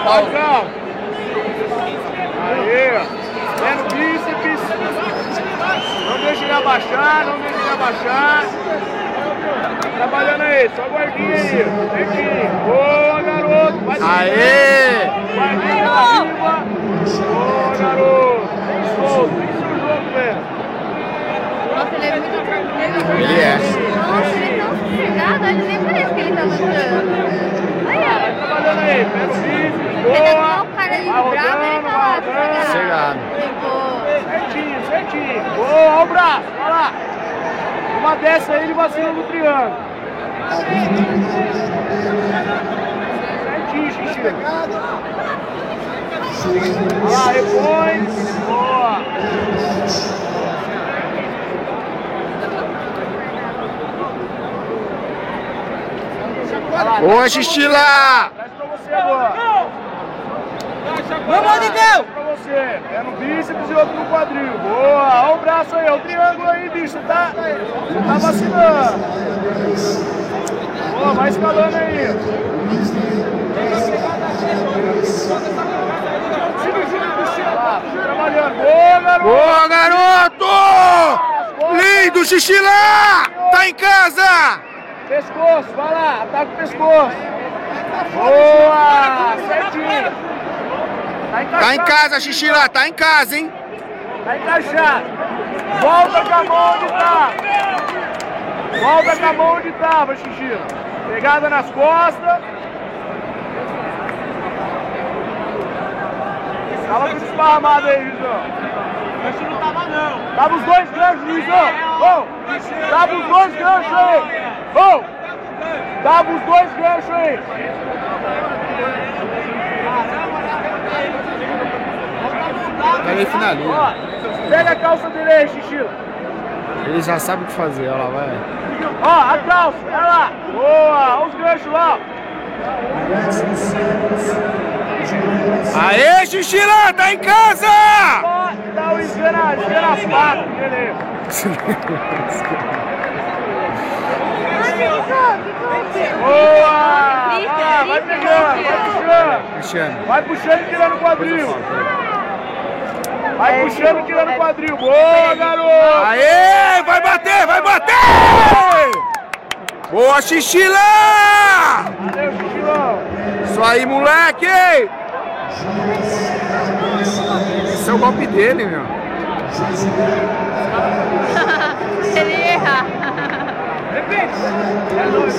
Calma. Aí, ó. Vendo bíceps. Não deixa ele abaixar, não deixa ele abaixar. Trabalhando aí, só guardinha aí. Certinho. Boa, garoto. Vai Aê! guardinha pra cima. Boa, garoto. Tem solto, tem seu jogo, velho. Nossa, ele é muito tranquilo. Ele é. Nossa, ele é tão sossegado, ele nem parece que ele tá lutando. Olha. Vai trabalhando aí, pega o bíceps. Ele é Boa. igual o cara ali bravo, ele tá lá, Sossegado. Tipo, Certinho, certinho. Boa, olha o braço, olha lá. Uma dessa aí ele vacila no triângulo. Certinho, xixi. Olha lá, repõe. Boa. Boa, Xixila! Traz pra você agora. Vamos, Nideu! Pra você. É no bíceps e outro no quadril. Boa. Olha o braço aí, olha o triângulo aí, bicho. Você tá vacilando. Boa, vai escalando aí. Lá, trabalhando. Boa, garoto. Boa, garoto! Lindo, Xixila! Tá em casa! Pescoço, vai lá, ataca o pescoço. Boa, certinho. Tá em casa, Xixila, tá em casa, hein? Tá encaixado. Volta com a mão onde tá. Volta com a mão onde tava, Xixila. Pegada nas costas. Tava tudo esparramado aí, Juizão. Esse não tava não. Tava os dois ganchos, Juizão. Oh, tava os dois ganchos aí. Oh, tava os dois ganchos aí. Ele finaliza. Ó, pega a calça dele aí, Xixila. Ele já sabe o que fazer, olha lá, vai. Ó, a calça, olha lá. Boa, olha os ganchos lá. Aê, Xixila, tá em casa! Ó, dá o esfera as patas, beleza. Boa! Vai lá, vai pegando, vai puxando. Cristiano. Vai puxando e tirando o quadril. Vai puxando e tirando o quadril. Boa, garoto! Aê, vai bater, vai bater! Boa, Xixila! Valeu, Xixilão. Isso aí, moleque! Esse é o golpe dele, meu. ele erra. Repete. É nóis,